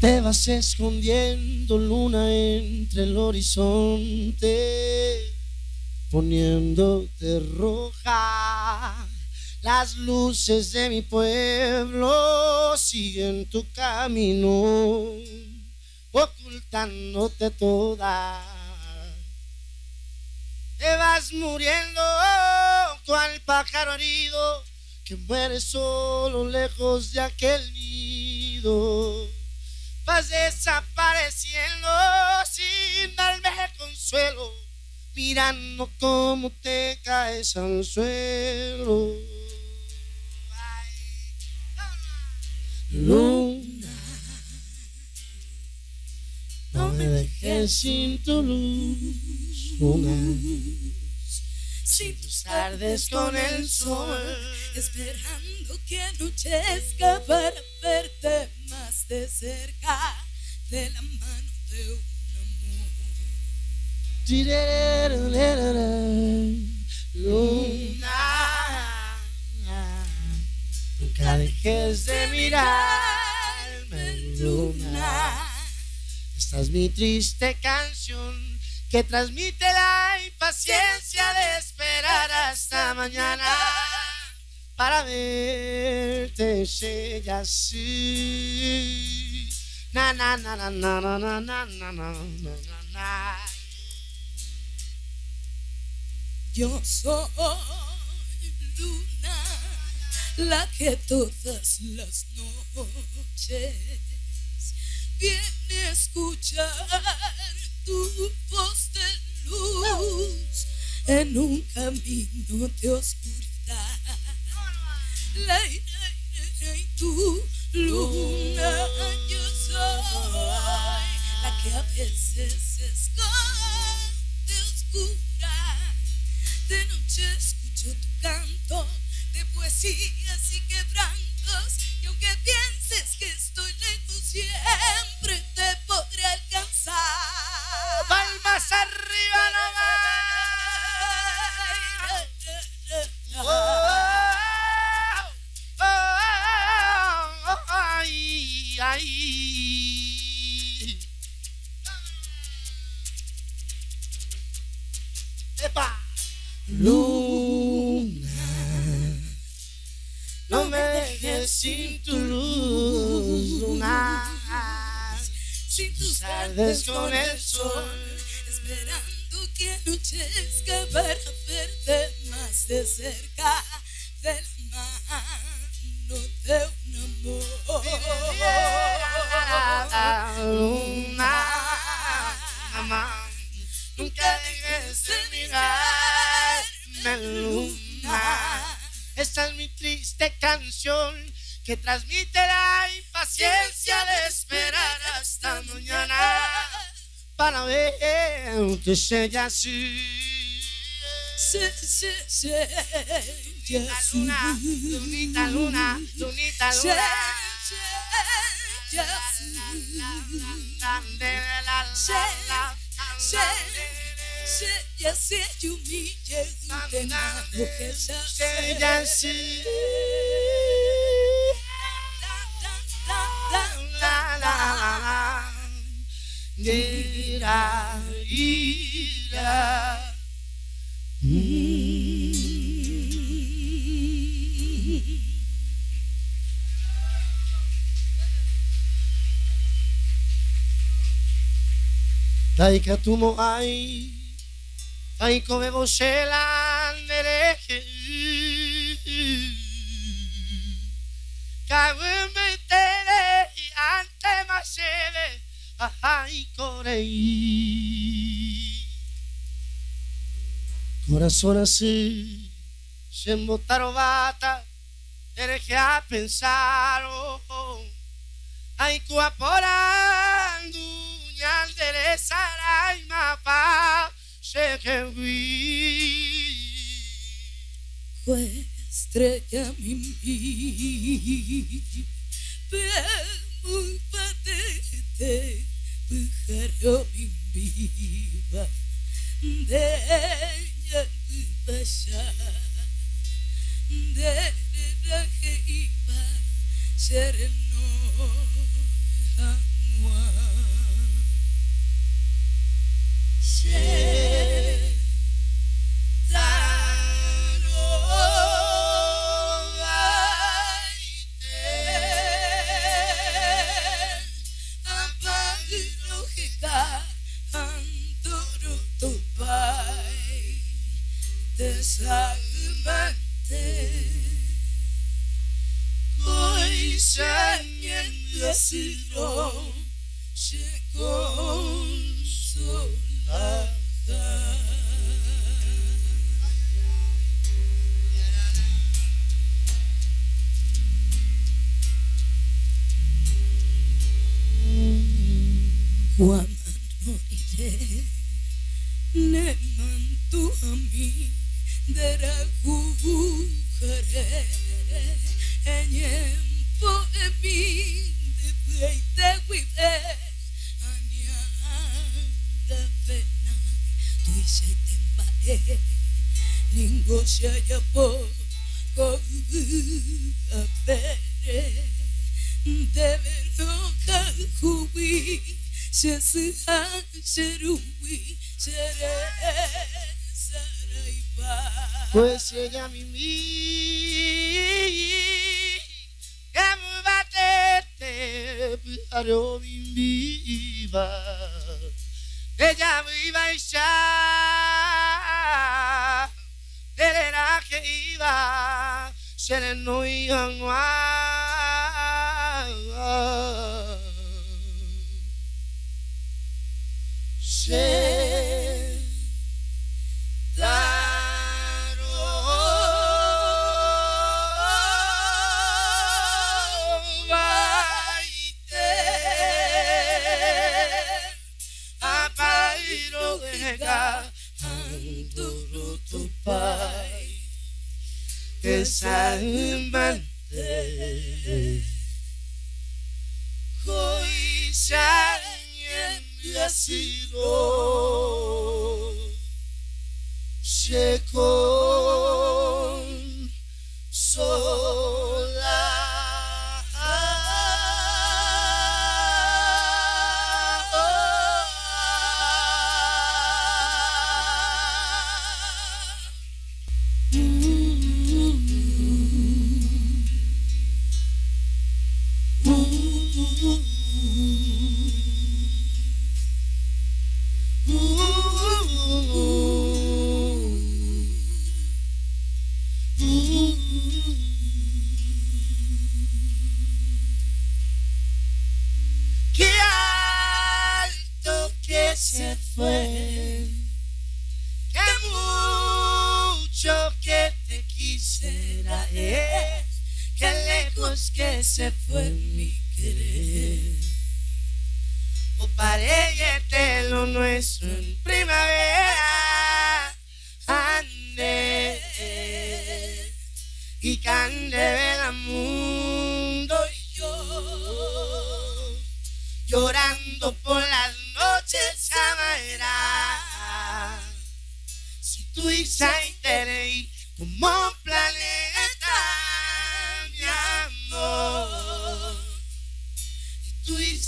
Te vas escondiendo, luna, entre el horizonte, poniéndote roja. Las luces de mi pueblo siguen tu camino, ocultándote toda. Te vas muriendo cual pájaro herido que muere solo lejos de aquel nido. Vas desapareciendo sin darme consuelo, mirando cómo te caes al suelo. Ay, luna, no me dejes sin tu luz, luna. Si tú tardes con el sol, esperando que anochezca para verte más de cerca, de la mano de un amor. Luna, nunca dejes de mirarme, luna. Esta es mi triste canción que transmite la impaciencia de esperar hasta mañana para verte ella así. Na na na na na na na na na na na. Yo soy luna, la que todas las noches viene a escuchar tu voz de luz en un camino de oscuridad. Y tú, luna, yo soy la que a veces se esconde oscura. De noche escucho tu canto de poesías y quebrantos, y aunque pienses que estoy lejos, siempre te podré alcanzar. Palmas arriba nomás. Oh, oh, oh, ay, ay. ¡Epa! Luna, no me dejes sin tu luz, luna. Si tú tardes con el sol, esperando que anochezca para verte más de cerca, de la mano de un amor. Luna, mamá, nunca dejes de mirarme, luna. Esta es mi triste canción que transmite la impaciencia de esperar hasta mañana para verte ella así. Luna, lunita, luna, lunita, luna. Taika tumo ai, taiko bebo shelan nereje. Kaweme tere ante masele, ai korei. Corazón así, shembo tarobata, tereje a pensar, ai kuaporandu. Yandere sarai mapa shekewi. Fue estrella mi muy patete, pájaro mi viva, de ella pasha, de la que iba sereno. Kuishanye siro se consola. Cuando iré ne mantu ami deraku kare enyempo emi de peite wipe ania da pena tu isete mbae ningo shaya po ko apere debe no kakuwi Shesiha Sherui Shere Saraiba. Pues ella mi Gamubatete Paro viva Ella viva y ya Terera que iba Sereno y Anwa Desalmante Koisanye sido se consola. Qué alto que se fue, qué mucho que te quisiera, qué lejos que se fue mi querer. O parece lo nuestro en primavera, ande y cande el mundo y yo llorando por las noches camará. Si tú y tenéis como un planeta, mi amor. Si tú y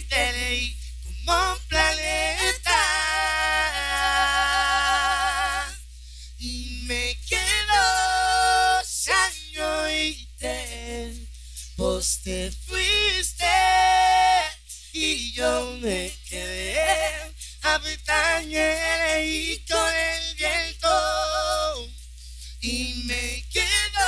tenéis como un planeta. Y me quedo años y vos te fuiste. Y yo me quedé a pestañear y con el viento. Y me quedo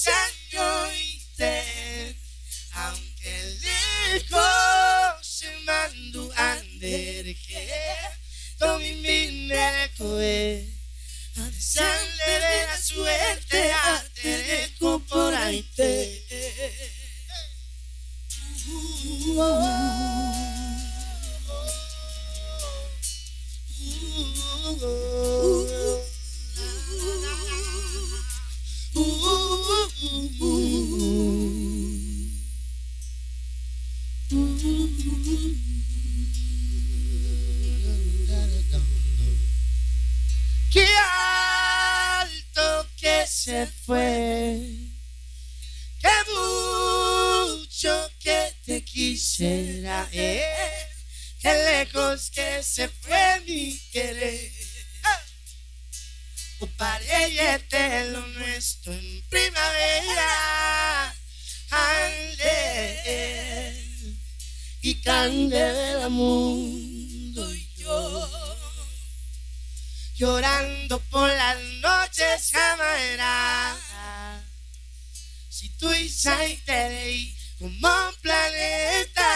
años y aunque lejos se mandu andere que tomi minere coe a desearle de la suerte a tereco por ahí te. Qué alto que se fue, qué mucho que te quisiera, qué lejos que se fue mi querer. O parece lo nuestro en primavera, ande y cande del mundo y yo llorando por las noches camará. si tu saiterei como un planeta,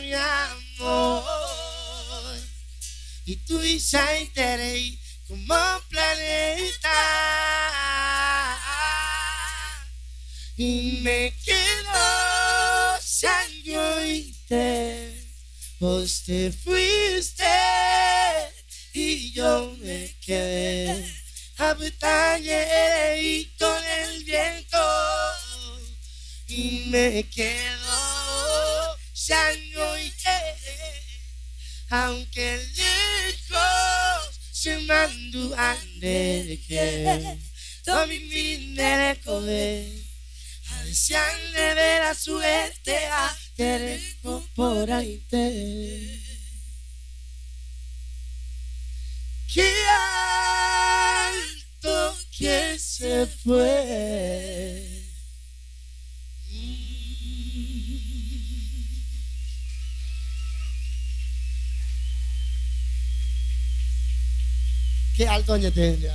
mi amor. Y tu saiterei como un planeta. Y me quedo sangue vos te fuiste y yo me quedé a batalla y con el viento. Y me quedo sangue aunque lejos se mandu ande que tomi minere kode desearle de la suerte a querer por ahí te. Qué alto que se fue. Qué alto ya te.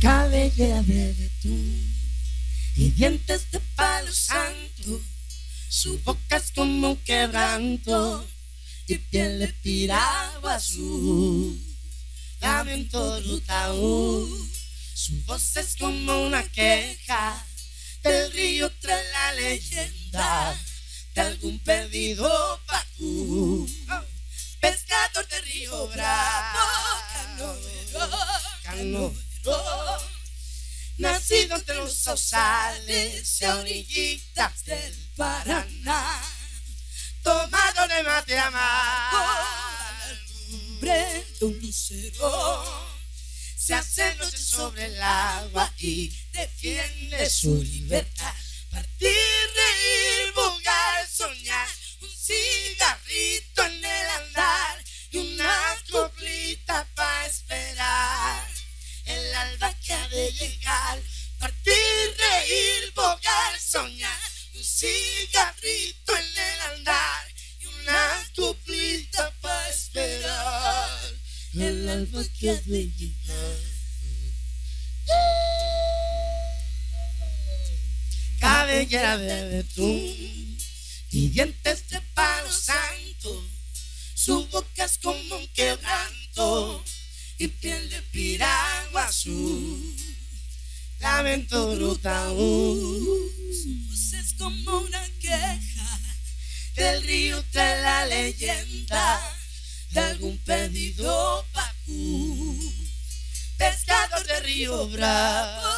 Cabellera de betún y dientes de palo santo, su boca es como un quebranto y piel de piragua azul, lamento rutaú, su voz es como una queja del río tras la leyenda de algún perdido pacú, pescador de Río Bravo, canovero, nacido entre los sausales y orillitas del Paraná, tomado de mate amargo a la lumbre de un lucero, se hace noche sobre el agua y defiende su libertad. Partir, reír, jugar, soñar, un cigarrito en el andar y una coplita para esperar el alba que ha de llegar. Partir, reír, bogar, soñar, un cigarrito en el andar y una coplita para esperar el alba que ha de llegar. Cabellera de betún y dientes de palo santo, su boca es como un quebranto y piel de piragua azul, lamento brutaú, su voz es como una queja del río tras la leyenda de algún perdido pacú, pescador de Río Bravo,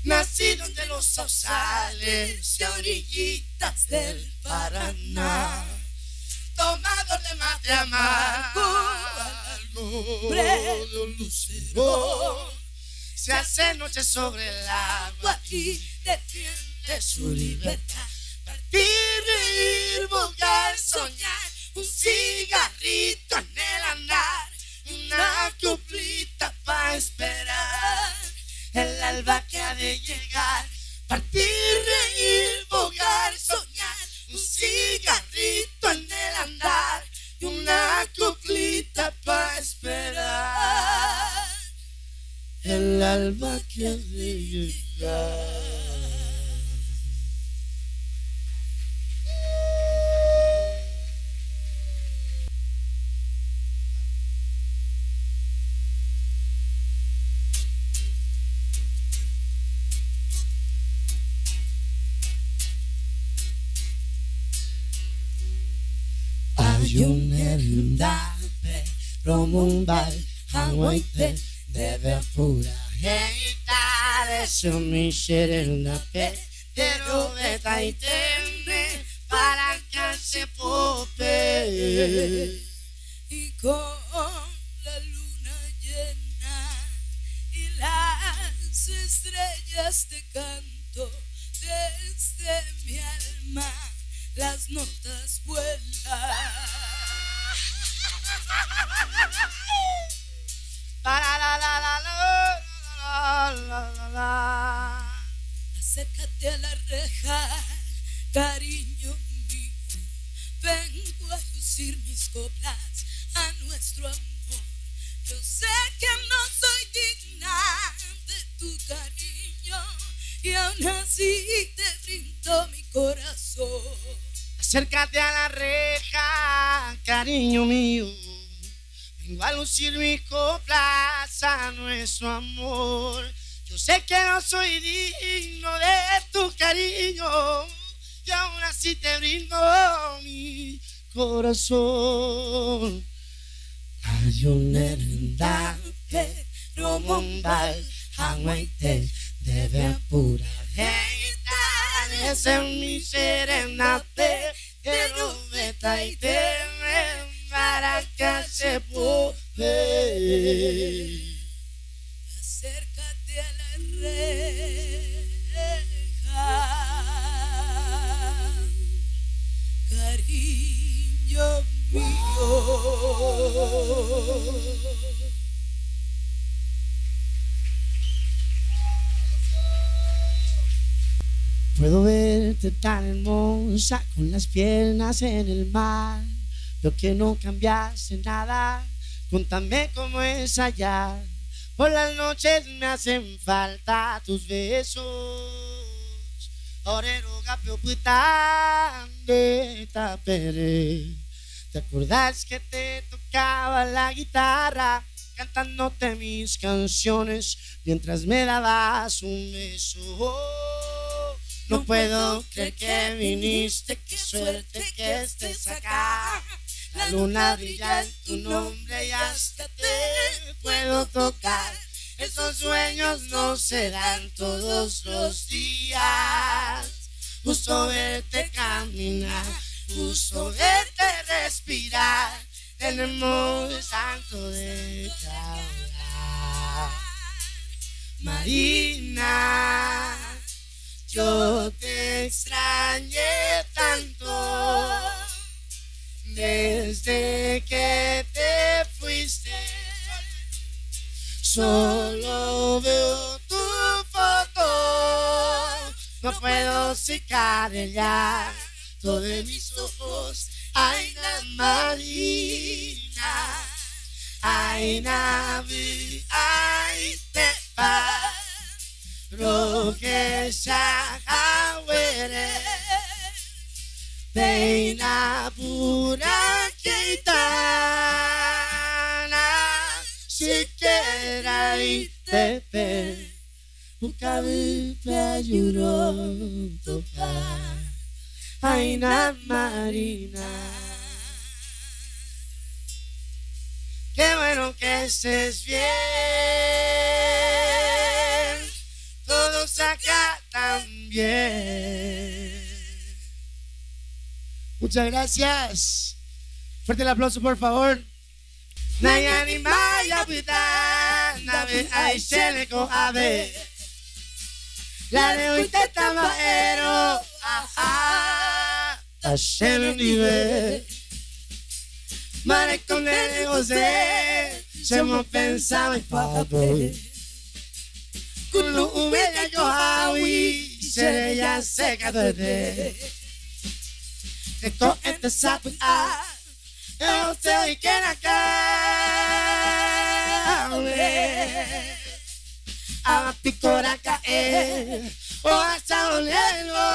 nacido entre los sausales y orillitas del Paraná, tomador de mate amargo al lumbre de un lucero, se hace noche sobre el agua y defiende su libertad. Partir, reír, bogar, soñar, un cigarrito en el andar, una coplita para esperar el alba que ha de llegar. Partir, reír, bogar, soñar, un cigarrito en el andar y una coplita para esperar el alba que ha de llegar. Ayunendape, Romumbal, Hawaite, deve pura heita, deseo mi sherendape, pero veta y teme para que se pope. Y con la luna llena y las estrellas te canto desde mi alma. La las notas vuelan. Acércate a la reja, cariño mío, vengo a lucir mis coplas a nuestro amor. Yo sé que no soy digna de tu cariño y aún así te brindo mi corazón. Acércate a la reja, cariño mío, vengo a lucir mis coplas a nuestro amor. Yo sé que no soy digno de tu cariño y aún así te brindo mi corazón. Ayunerindape, romombal, hanguaite, debe apurar. Ese es mi serenate, de rubeta y teme para que se puede. Acércate a la reja, cariño mío. Puedo verte tan hermosa con las piernas en el mar. Veo que no cambiaste nada, contame cómo es allá. Por las noches me hacen falta tus besos. Orero gapio putan de tapere. ¿Te acordás que te tocaba la guitarra cantándote mis canciones mientras me dabas un beso? No puedo creer que viniste, qué suerte que estés acá. La luna brilla en tu nombre y hasta te puedo tocar. Esos sueños no se dan todos los días. Justo verte caminar, justo verte respirar. Tenemos tanto de qué hablar. Marina, yo te extrañé tanto desde que te fuiste. Solo veo tu foto, no puedo secar el llanto de mis ojos. Ay, la Marina, ay, Navi, ay, te va. Roque Shahawere Peina pura keitana Siquiera y tepe Ukavipe yuro topa Aina Marina. Qué bueno que estés bien. Todos acá también. Muchas gracias. Fuerte el aplauso, por favor. Nayani Maya Pita, Nave Aisheleko Ave. La de hoy te tamaero. Ajá. Hashem nive. Mare con el José. Se me pensaba en papel. Kulu umeja yohawi Sereya seka dode Eko ente sapu a Eo teo ikena kawe Awa pikora ka e O asa olelo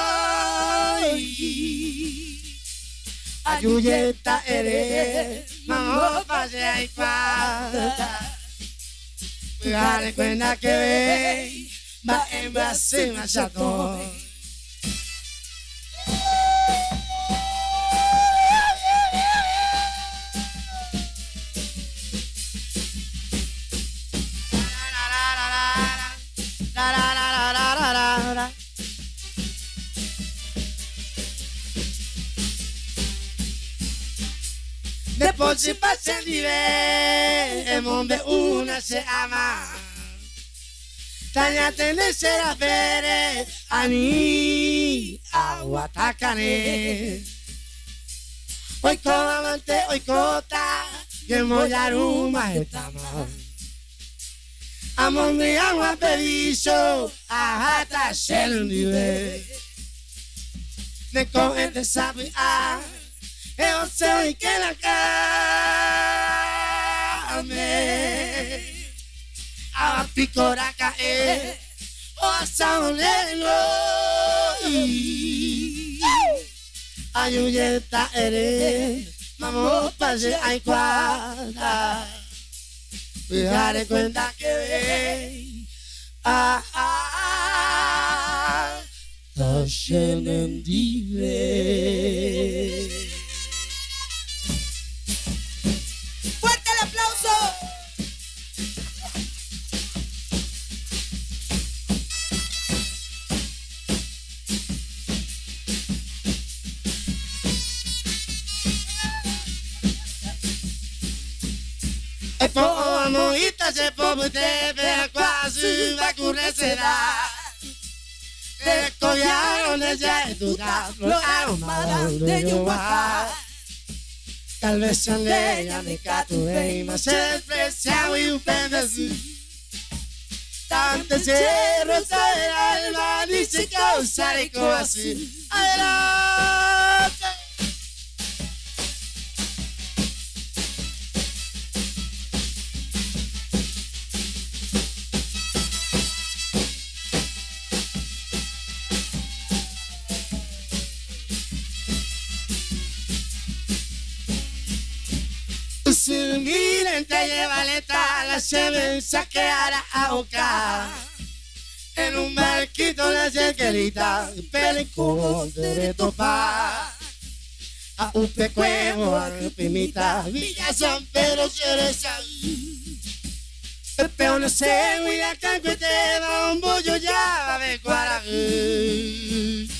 Ayuyeta ere Mamo pase aikwa Dale cuenta que ve, va en base más chato. Después si pasa el nivel, el mundo una se ama. Tanya tene será fere, ani aguatakane. Oiko amante, oikota, yemoyaruma etama. Amondi agua pedizo, ahata shelundive. Neko ente sabi a, eo se y que la came. A picora cae, o a saolelo. Ayuyeta ere, mamo pase ay cuadra. Fijaré cuenta que ve, no se mendive. ¡Fuerte el aplauso! E po amoita se po butebe quasi va curreserà. E cogliaron de jetuda lo armada de yoa. Tal vez sean leia ne catu e ma se despreciado y un pendezu. Tante cerros del alma dice causare così. Adelante. Miren, te lleva letal, la semenza que hará ahogar. En un barquito la cerquerita, pelicudo de topar. A un pecuevo, a un pimita, Villa San Pedro, Cereza. El peón no se cuida, cancuete, va un bollo ya, de Guaragüí.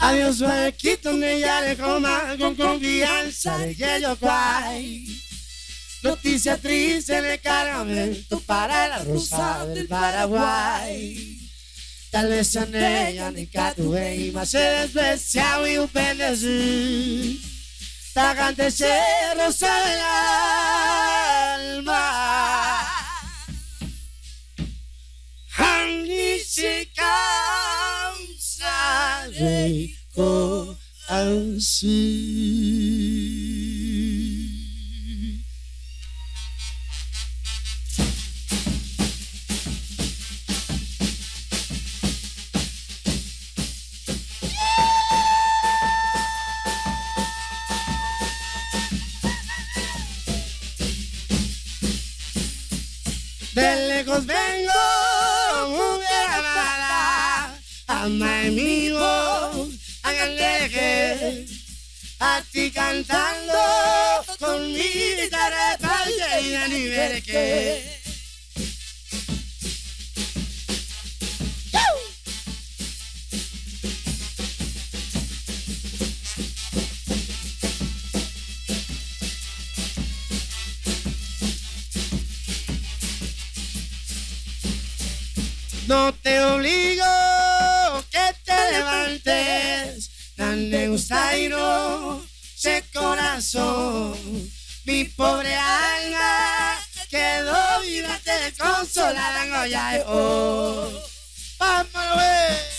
Adiós, barquito, me ya le coma con confianza de hielo guay. Noticia triste en el cargamento para la rosa del Paraguay. Tal vez en ella ni catué, más se despreciado y un pendezu. Tagante se rosa del alma. Hangi se causa de así. De lejos vengo, mujer amada, ama amigo, háganle a ti cantando con mi guitarra y ni ver qué. No te obligo que te levantes, dale gustairo, ese corazón, mi pobre alma quedó viva, te consolarán hoy, oh, vamos a ver.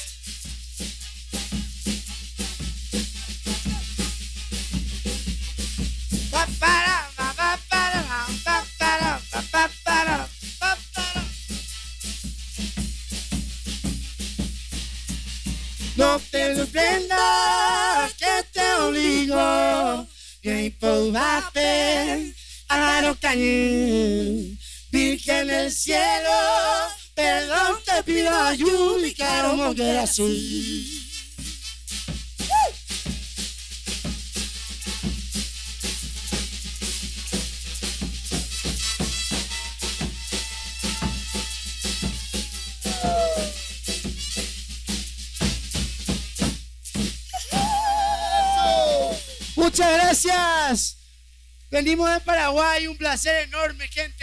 No te sorprenda que te obligo, y por vape a lo cañón, Virgen del cielo, perdón te pido ayuda y caro moguer azul. Muchas gracias. Venimos de Paraguay, un placer enorme, gente.